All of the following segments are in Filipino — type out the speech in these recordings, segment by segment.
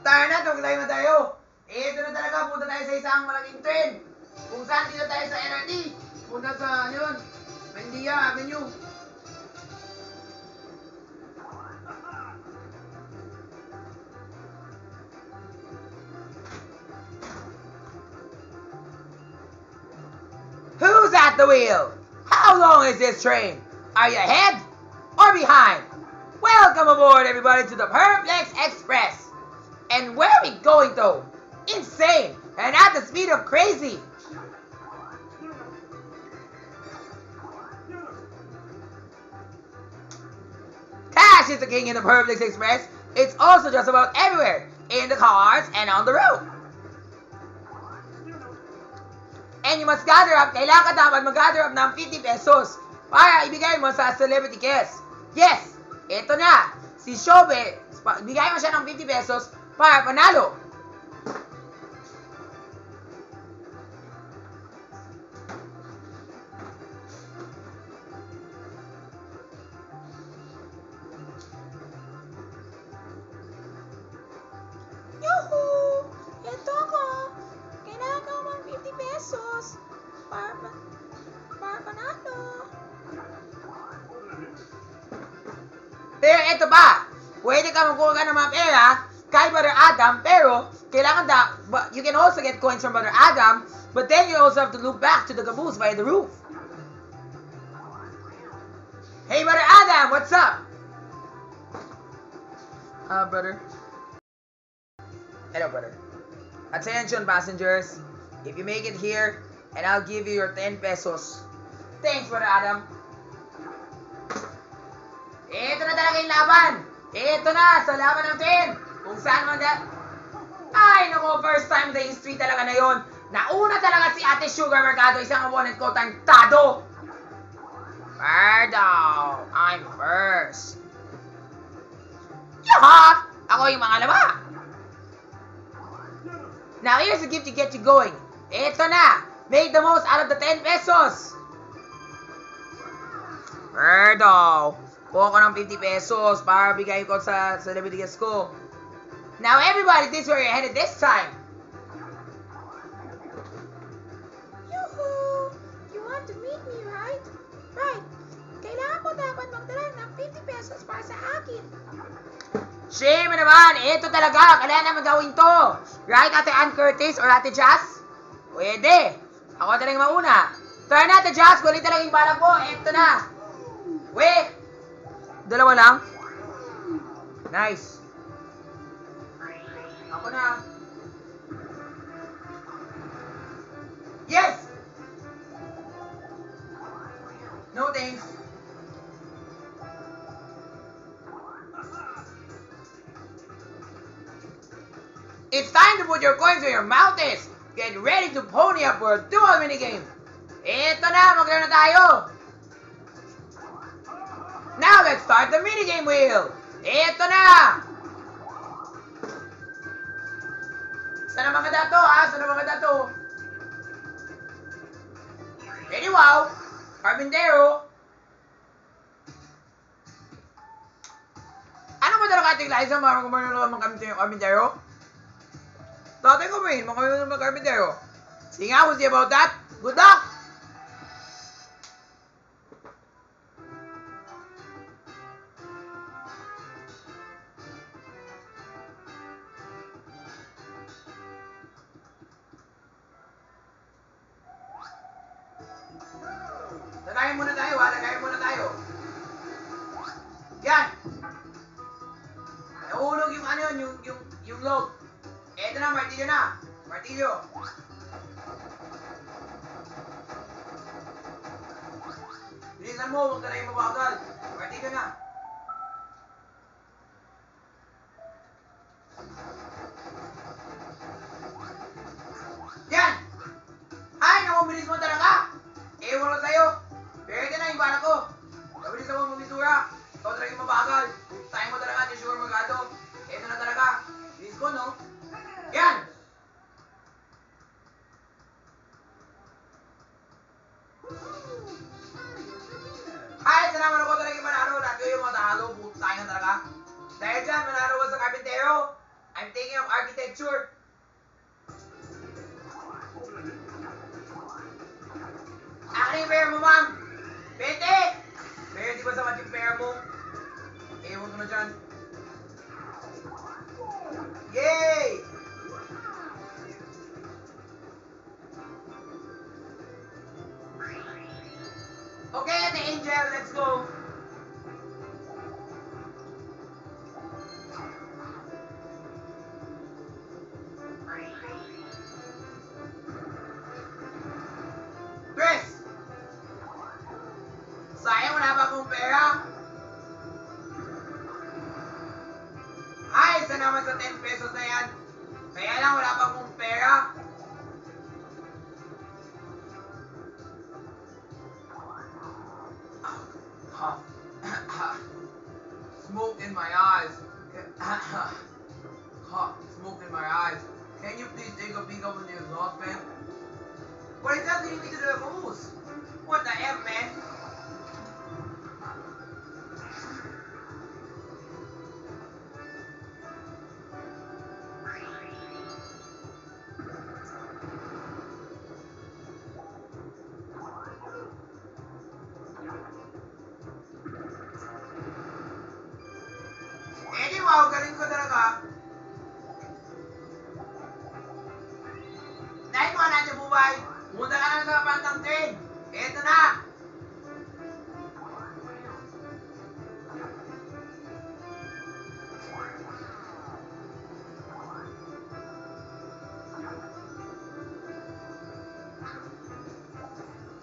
Tara na, tumaglay na tayo. Ito na talaga, punta tayo sa isang malaking train. Kung saan dito tayo sa LRT. Punta sa, ano yun, Mendia Avenue. Who's at the wheel? How long is this train? Are you ahead or behind? Welcome aboard, everybody, to the Perplex Express. And where are we going, though? Insane and at the speed of crazy. Cash is the king in the Perplex Express. It's also just about everywhere, in the cars and on the road. And you must gather up, kailangan dapat mag-gather up ng 50 pesos para ibigay mo sa Celebrity Guest. Yes, ito na, si Shobe, ibigay mo siya ng 50 pesos para panalo. Yuhu! Ito ako! Kailangan ko ng 50 pesos para panalo. Pero ito pa, pwede ka magkuha ng mga pera kay Brother Adam, pero kailangan you can also get coins from Brother Adam, but then you also have to look back to the caboose by the roof. Hey Brother Adam, what's up? Brother. Hello, brother. Attention, passengers. If you make it here, and I'll give you your 10 pesos. Thanks, Brother Adam. Ito na talaga yung laban. Ito na, sa laban ng 10. Kung saan man ay, naku, first time sa history talaga na yon. Nauna talaga si Ate Sugar Mercado, isang opponent ko, tantado. Pardon, I'm first. Yaha! Ako yung mga laba. Now here's a gift to get you going. Ito na! Make the most out of the 10 pesos! Pardon! Kuha ko ng 50 pesos para bigay ko sa Celebrity Guest ko. Now everybody, this is where you're headed this time. Yoo-hoo! You want to meet me, right? Right. Kailangan ko dapat magdala ng 50 pesos para sa akin. Shame naman! Ito talaga! Kailangan naman gawin to! Right, Ate Ann Curtis or Ate Jazz? Pwede! Ako talagang mauna. Tara na, Ate Jazz! Kulit talagang balak ko! Ito na! Wait! Dalawa lang? Nice! Ako na! Yes! No thanks! It's time to put your coins where your mouth is. Get ready to pony up for a dual minigame. Ito na, maglaro na tayo. Now let's start the minigame wheel. Ito na. Saan ang mga dato, ha? Saan ang mga dato? Ready, wow. Carpintero. Ano mo talaga ating Liza? Marunong mga carpintero? Tatay ko rin, mga carpintero. Sige nga, we'll see about that. Good luck! Lagayin muna tayo, ha? Lagayin muna tayo. Yan! Nahulog yung ano yun, yung log. Eto na, martilyo na. Martilyo. Bilisan mo, huwag ka na yung mabagal. Martilyo na. Yan! Ay, naku, bilis mo talaga. Ewan lang sa'yo. Pero ito na yung bala ko. Nabilisan mo bumisura. Ikaw talaga yung mabagal. Tayo mo talaga, di sure magado. Ito na talaga. Bilis ko, no? Yan! Ay, salamat ako talaga yung manalo. Lahat kayo yung matalo. Buto tayo na talaga. Dahil dyan, manalo ko sa Carpintero. I'm taking up architecture. Akin yung pera mo, ma'am. Pete! Pero di ba sapat yung pera mo? Ewan ko na dyan. Yay! Okay, the angel, let's go. Chris! Sayang, wala pa akong pera. Ay, isa naman sa 10 pesos na yan. Kaya lang, wala pa akong pera. Smoke in my eyes. Smoke in my eyes. Can you please take a peek up in the exhaust fan? What exactly do you need to do the hose? What the F, man? Eh, wow, galing ko talaga. Dahil mo natin buhay, pumunta ka lang sa pantang train. Eto na.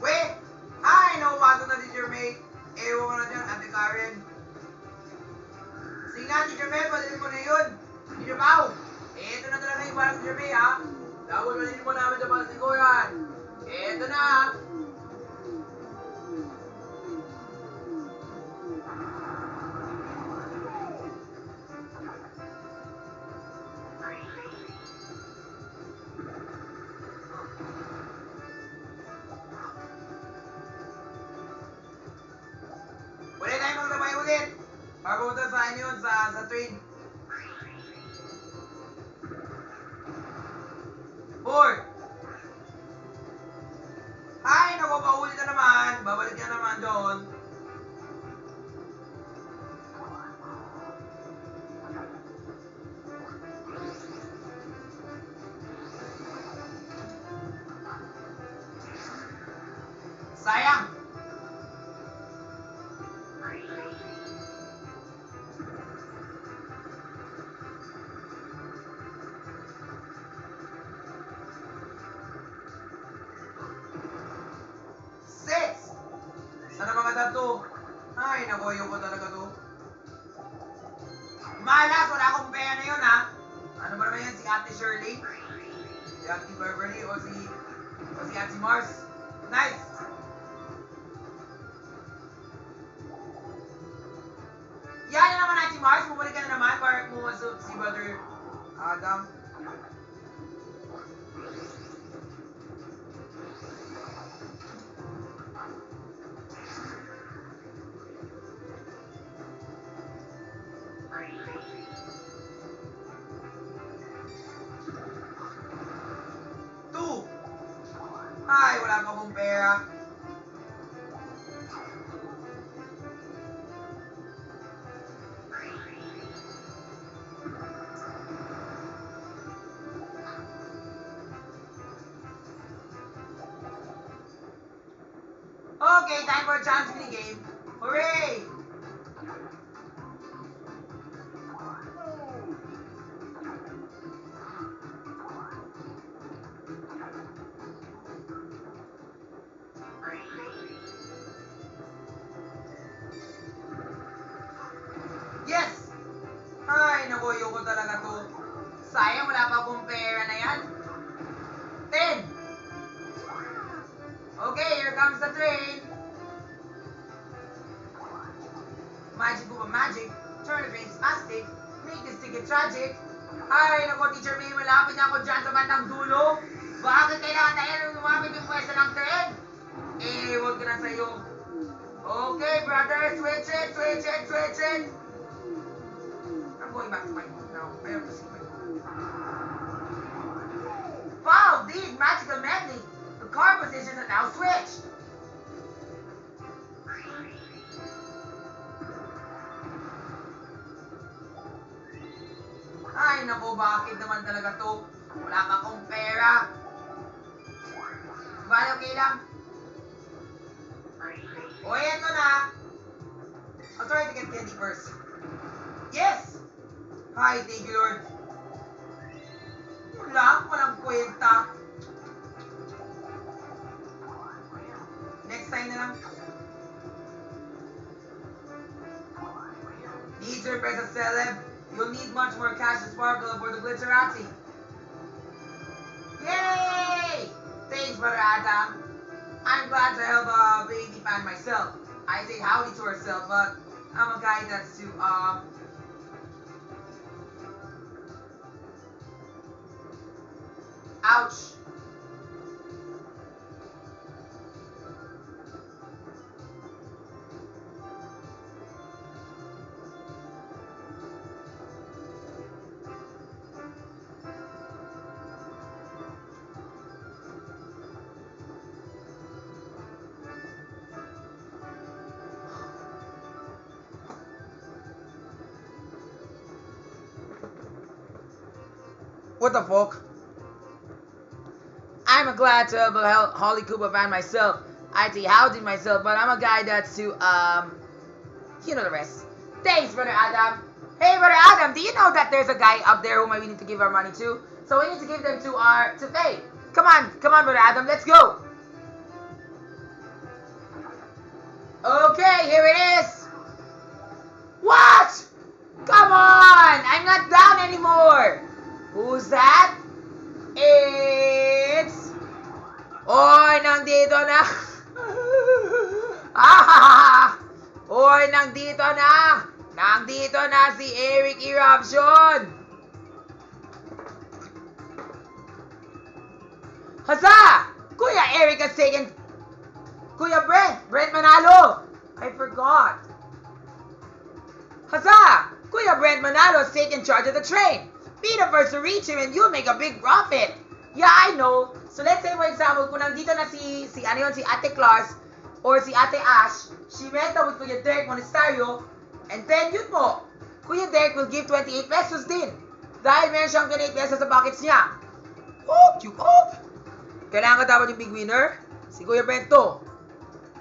Wait! Ay, naupasok na Teacher May. Ewan ko na dyan, Ate Karen. Sige nga, Teacher May, padalin mo na yun. Teacher Pao, eto na talaga yung parang Teacher May, ha? Dapat padalin mo namin sa pagsiguran. Eto na, ha? Ulit tayo magsabay ulit. Papunta sa inyo yun, sa train. 4. Ay, naku, paulit na naman. Babalik na naman doon. Sayang. Sana mga tato. Ay, naku, ayoko talaga to. Malas, wala akong pera na yun, ha? Ano ba naman yan, si Ate Shirley? Si Ate Beverly o si Ate Mars? Nice! Yan na naman, Ate Mars. Bumalik ka na naman para pumasok si Brother Adam. Ay, wala pa akong pera. Okay, time for a chance mini game. Hooray! Yes! Ay, naku, ayoko talaga to. Sayang, wala pa akong pera na yan. 10. Okay, here comes the train. Magic of a magic. Turn the veins plastic. Make this ticket tragic. Ay, naku, Teacher May, malapit na ako dyan sa bandang dulo. Bakit kailangan tayo nung lumapit yung pwesto ng train? Eh, huwag ka na sa'yo. Okay, brother, switch it. I'm going back to my home now. I have to see my home. Wow, these magical medley. The car positions are now switched. Ay, naku, bakit naman talaga to? Wala pa akong pera. Bale, okay lang. O, eto na. I'll try to get candy first. Yes! Hi, thank you, Lord. Walang kwenta. Next time na lang. Needs your best as celeb. You'll need much more cash to sparkle for the Glitterati. Yay! Thanks, Brother Adam. I'm glad to help a baby fan myself. I say howdy to herself, but I'm a guy that's too, ouch. What the fuck? I'm glad to help a Holly Cooper fan myself. I say howdy myself, but I'm a guy that's too, you know the rest. Thanks, Brother Adam. Hey, Brother Adam, do you know that there's a guy up there whom we need to give our money to? So we need to give them to Faye. Come on, Brother Adam, let's go. Okay, here it is. What? Come on, I'm not down anymore. Who's that? It's... Oy, nandito na. Oy, nandito na. Nandito na si Eric Eruption. Huzzah! Kuya Eric has taken... Kuya Brent Manalo. I forgot. Huzzah! Kuya Brent Manalo has taken charge of the train. Be the first to reach him and you'll make a big profit. Yeah, I know. So let's say for example, kung nandito na si Ate Claus or si Ate Ash, she met up with Kuya Derek Monasterio, and then yun po, Kuya Derek will give 28 pesos din. Dahil meron siyang 28 pesos sa pockets niya. Kailangan ka dapat yung big winner? Si Kuya Bento.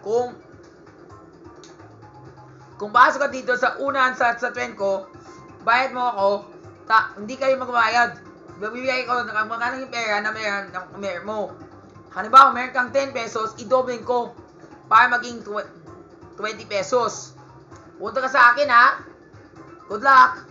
Kung pasok ka dito sa unahan sa trend ko, bayad mo ako, hindi kayo magbayad. Bibigay ko ng magkano yung pera na meron mo. Halimbawa, meron kang 10 pesos, idobling ko para maging 20 pesos. Punta ka sa akin, ha? Good luck!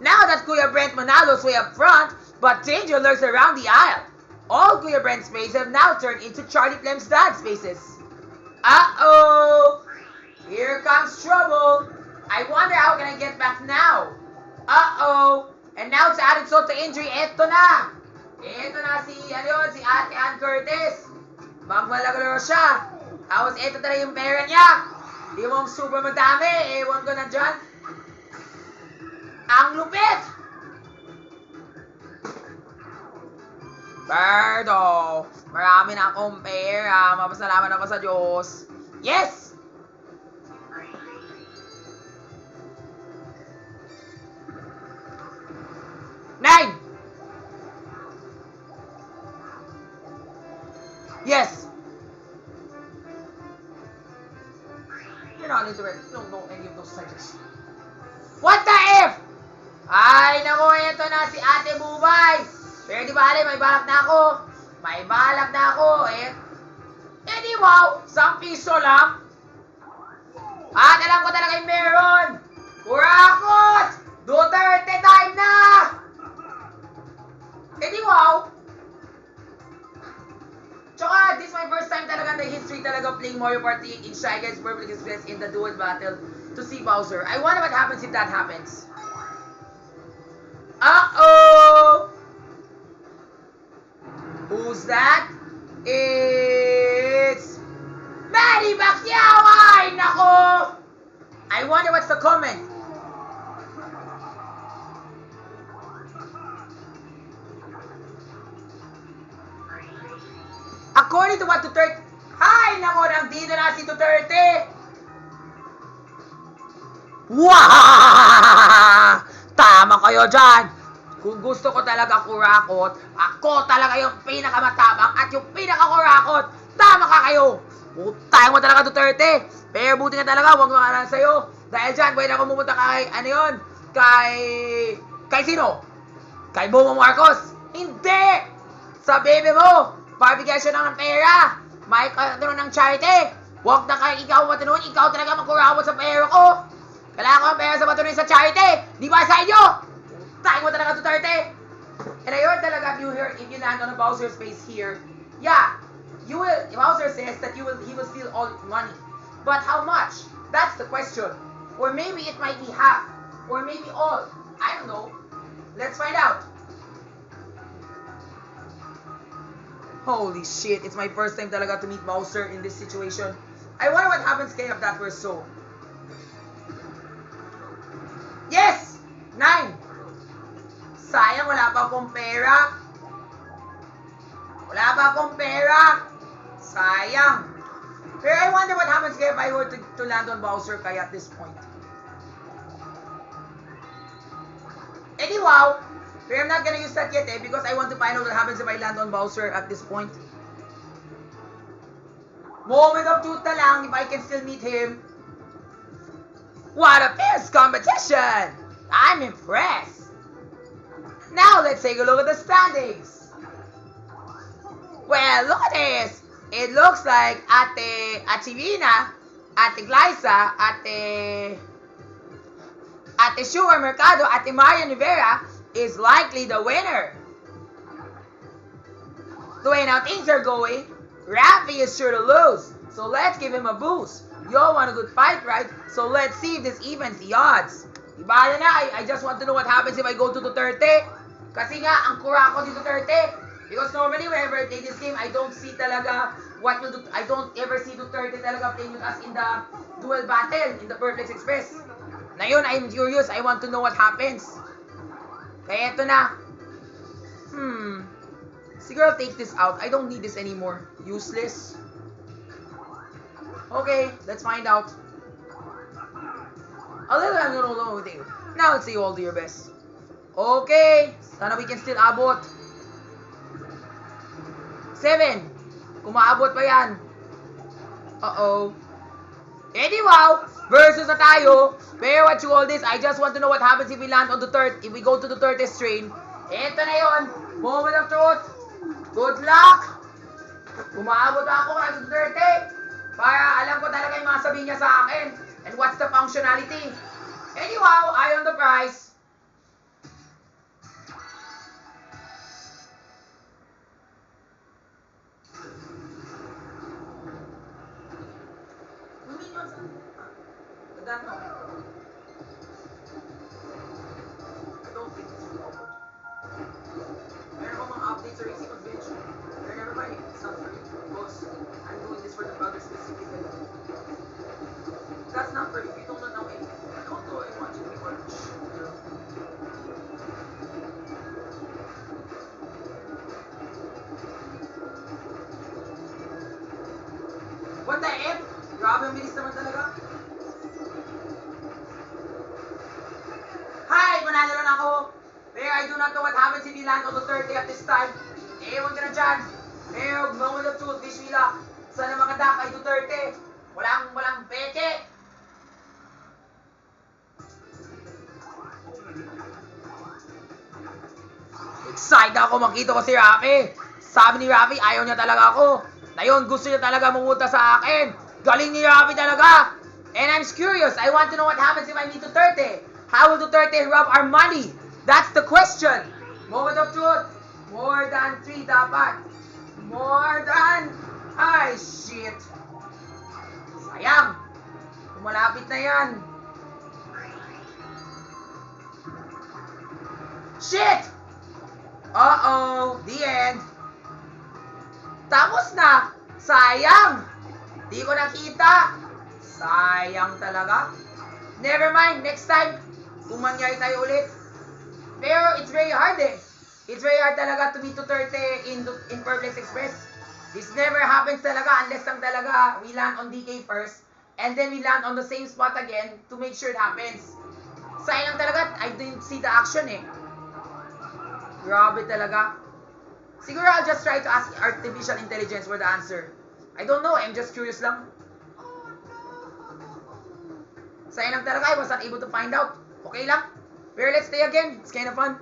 Now that Kuya Brent Manalo's way up front, but danger lurks around the aisle. All Kuya Brent's spaces have now turned into Charlie Plem's dad spaces. Uh-oh! Here comes trouble. I wonder how can I get back now? Uh-oh! And now to add insult to injury, eto na! Eto na si Ate Ann Curtis. Magmalagalo siya. Tapos eto talaga yung pera niya. Di mo super madami. Ewan ko na dyan. Ang lupit! Berto, marami na akong pera. Mapasalamat ako sa Diyos. Yes! Nine! Yes! You're not interested. You don't know any of those things. What the F? Ay, naku, eto na si Ate Bubay. Pero di bale, may balak na ako. Di wow, 1 piso lang. At alam ko talaga yung meron. Kurakot! Duterte time na! Di wow. Tsaka, this is my first time talaga in the history talaga playing Mario Party in Shy Guys Perfect Express in the duel battle to see Bowser. I wonder what happens if that happens. Uh-oh! Who's that? It's Manny Pacquiao! Ay, nako! I wonder what's the comment. According to what Duterte... Ay, nako, nandito na si Duterte! Wow! Tama kayo dyan! Kung gusto ko talaga kurakot, ako talaga yung pinakamatabang at yung pinakakurakot! Tama ka kayo! Utang mo talaga, Duterte! Pero buti nga talaga, huwag makalan sa'yo. Dahil dyan, pwede ako pumunta kay, ano yun? Kay sino? Kay Bongbong Marcos? Hindi! Sa bebe mo! Pabigyan siya ng pera! May katulong ng charity! Huwag na kayo ikaw matunod, ikaw talaga magkurakot sa pera ko! Kailangan ko ang pera sa matunod sa charity! Di ba sa inyo? Tayo mo talaga, Duterte! And I heard talaga, if you land on a Bowser's face here, yeah, Bowser says that he will steal all money. But how much? That's the question. Or maybe it might be half. Or maybe all. I don't know. Let's find out. Holy shit, it's my first time talaga to meet Bowser in this situation. I wonder what happens kaya if that were so. Yes! 9! Sayang, wala pa akong pera. Wala pa akong pera. Sayang. Pero I wonder what happens kaya if I were to land on Bowser kaya at this point. Anyhow, pero I'm not gonna use that yet because I want to find out what happens if I land on Bowser at this point. Moment of truth na lang if I can still meet him. What a fierce competition! I'm impressed. Now let's take a look at the standings. Well, look at this. It looks like Ate Vina, Ate Glyza, Ate Shua Mercado, Ate Marian Rivera is likely the winner. The way now things are going, Rafi is sure to lose. So let's give him a boost. You all want a good fight, right? So let's see if this evens the odds. Diba na, I just want to know what happens if I go to Duterte. Kasi nga, ang kura ko di Duterte. Because normally, whenever I play this game, I don't see talaga what will do. I don't ever see Duterte talaga playing with us in the duel battle in the Perplex Express. Ngayon, I'm curious. I want to know what happens. Kaya eto na. Siguro I'll take this out. I don't need this anymore. Useless. Okay, let's find out. A little I'm gonna know with you. Now let's say you all do your best. Okay, sana we can still abot. 7. Kumaabot pa yan. Uh-oh. Eddie Wow versus na tayo. Pero what you all this, I just want to know what happens if we land on Duterte, if we go to Duterte's train. Eto na yon. Moment of truth. Good luck. Kumaabot ako kay Duterte. Para alam ko talaga yung mga sabihin niya sa akin. And what's the functionality. Anyhow, eye on the prize. I don't think this will open. Meron ko mga updates sa Racing Adventure. Pero never mind, it's not for you. Because I'm doing this for the brothers specifically. That's not for you. You don't know anything. Although I want you to be more rich. What the F? Grabe ang bilis naman talaga. Hi! Manalo lang ako. Pero I do not know what happens if you land on Duterte at this time. Ewan ka na dyan. Pero moment of truth, wish me luck. Sana makadap kay Duterte. Walang peke. Excited ako makita ko si Rafi. Sabi ni Rafi, ayaw niya talaga ako. Ngayon, gusto niya talaga mamunta sa akin. Galing ni Rafi talaga. And I'm curious. I want to know what happens if I meet Duterte. How will Duterte rob our money? That's the question. Moment of truth. More than 3 dapat. More than... Ay, shit. Sayang. Malapit na yan. Shit! Uh-oh. The end. Tapos na. Sayang. Di ko nakita. Sayang talaga. Never mind, next time, kung mangyari tayo ulit. Pero it's very hard eh. It's very hard talaga to beat Duterte in Perplex Express. This never happens talaga unless lang talaga we land on DK first and then we land on the same spot again to make sure it happens. Sayang lang talaga, I didn't see the action eh. Grabe talaga. Siguro I'll just try to ask Artificial Intelligence for the answer. I don't know, I'm just curious lang. Sayang lang talaga, I was not able to find out. Okay lang. Pero let's stay again. It's kind of fun.